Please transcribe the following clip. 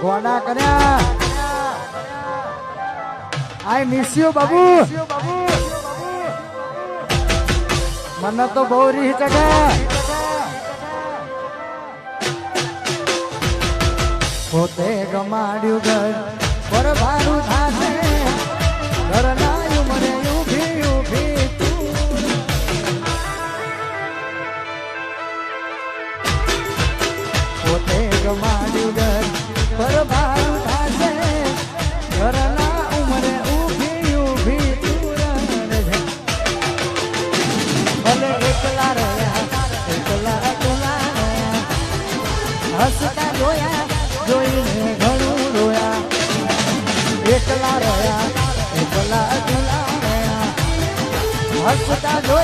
ગોડા કર્યા I miss you Babu મને તો બહુ રીહ ચડે પોતે ગમાડ્યું ઘર પર ભાડું થાશે ઘર ના ઉમરે ઊભી ઊભી પોતે ગમાડ્યું ઘર પર ભાડું થાશે ઘર ના ઉમરે ઊભી ઊભી ભલે એકલા રહ્યા એકલા એકલા હસતા જોયા જોઈને ઘણું રોયા એકલા રહ્યા એકલા એકલા હસતા જોયા